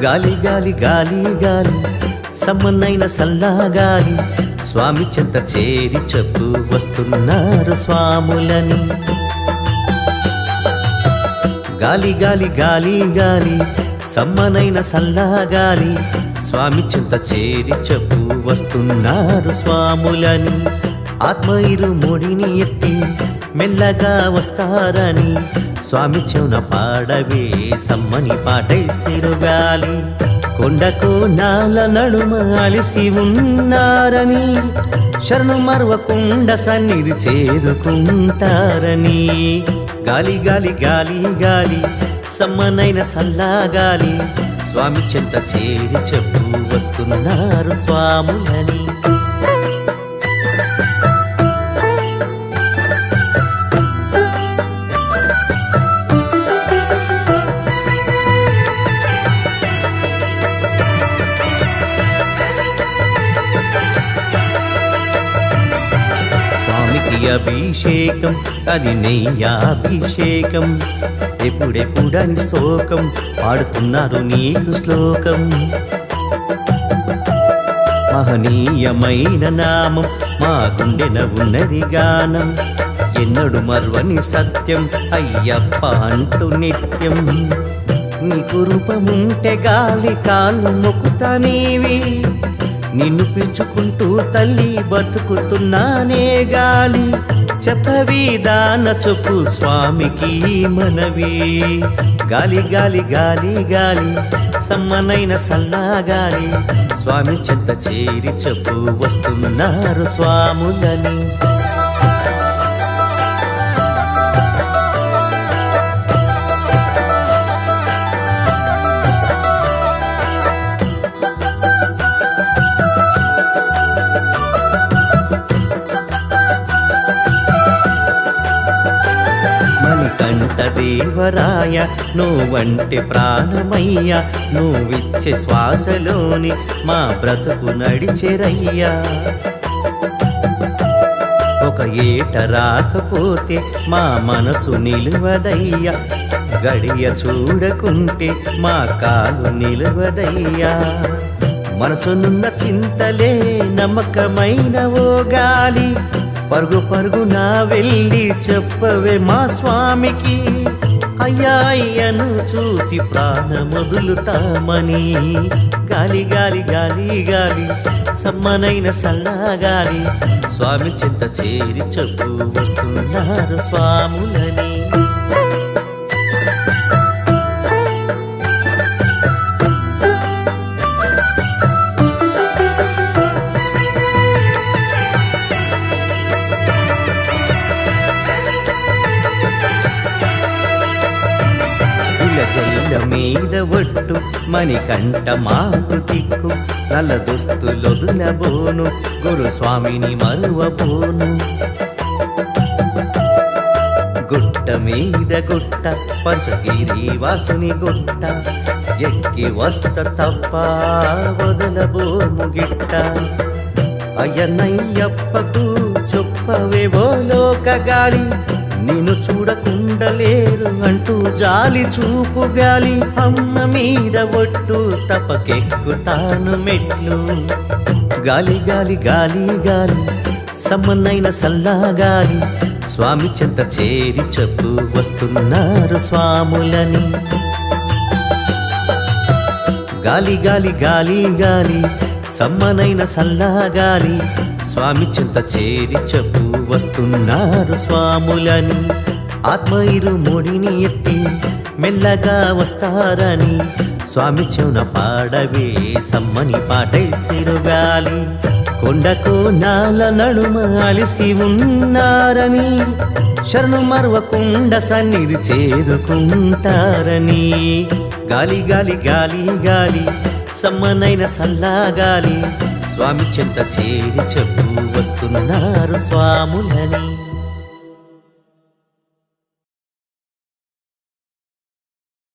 గాలి గాలి గాలి గాలి సమ్మనైన సల్లాగాలి స్వామి చెంత చేరి చెప్పు వస్తున్నారు స్వాములని. గాలి గాలి గాలి గాలి సమ్మనైన సల్లాగాలి స్వామి చెంత చేరి చెప్పు వస్తున్నారు స్వాములని. ఆత్మయిరు ముడిని ఎత్తి మెల్లగా వస్తారని స్వామి చెవున పాడవే సమ్మని పాటై సిరుగాలి. కొండకు నాల నడుమ అలిసి ఉన్నారని శరణు మర్వకుండ సన్నిధి చేరుకుంటారని. గాలి గాలి గాలి గాలి సమ్మనైన సల్లాగాలి స్వామి చెంత చేరి చెప్పు వస్తున్నారు స్వాములని. అభిషేకం అది నెయ్యాభిషేకం ఎప్పుడెప్పుడని శోకం పాడుతున్నారు నీకు శ్లోకం. మహనీయమైన నామం మా గుండెన ఉన్నది గానం ఎన్నడు మర్వని సత్యం అయ్యప్ప అంటూ నిత్యం. నీకు రూపముంటే గాలి కాళ్ళు మొక్కుతానేవి నిన్ను పిలుచుకుంటూ తల్లి బతుకుతున్నానే గాలి. చెప్పవి దాన చెప్పు స్వామికి మనవి. గాలి గాలి గాలి గాలి సమ్మనైన సల్లాగాలి స్వామి చెంత చేరి చెప్పు వస్తున్నారు స్వాములని. మణికంఠ దేవరాయ నువ్వంటే ప్రాణమయ్యా నువ్విచ్చే శ్వాసలోని మా బ్రతుకు నడిచెరయ్యా. ఒక ఏట రాకపోతే మా మనసు నిలువదయ్యా గడియ చూడకుంటే మా కాలు నిలువదయ్యా. మనసునున్న చింతలే నమ్మకమైన ఓ గాలి పరుగు పరుగున వెళ్ళి చెప్పవే మా స్వామికి అయ్యా అయ్యను చూసి ప్రాణమొదులుతామని. గాలి గాలి గాలి గాలి సమ్మనైన సల్లాగాలి స్వామి చింత చేరి చెప్పు వస్తున్నారు స్వాములని. జల్ల మీద ఒట్టు మణికంఠ మాకు తిక్కు నల్ల దుస్తులొదులబోను గురుస్వామిని మరువబోను. గుట్ట మీద గుట్ట పంచగిరి వాసుని గుట్ట ఎక్కి వస్త తప్ప వదలబోము గిట్ట. అయ్యనయ్యప్పకు చొప్పవేవో లోక గాలి నిన్ను చూడకుండలేరు అంటూ జాలి చూపు గాలి. అమ్మ మీద ఒట్టు తపకెక్కుతాను మెట్లు. గాలి గాలి గాలి గాలి సమ్మనైన సల్లాగాలి స్వామి చెంత చేరి చెప్పు వస్తున్నారు స్వాములని. గాలి గాలి గాలి గాలి సమ్మనైన సల్లాగాలి స్వామి చింత చేరి చెప్పు వస్తున్నారు స్వాములని. ఆత్మయిరు ముడిని ఎత్తి మెల్లగా వస్తారని స్వామి చెవున పాడవే సమ్మని పాటై సిరుగాలి. కొండకు నాల నడుమ అలిసి ఉన్నారని శరణు మర్వకుండ సన్నిధి చేరుకుంటారని. గాలి గాలి గాలి గాలి సమ్మనైన సల్లాగాలి స్వామి చెంత చేరి చెప్పు వస్తున్నారు స్వాములని.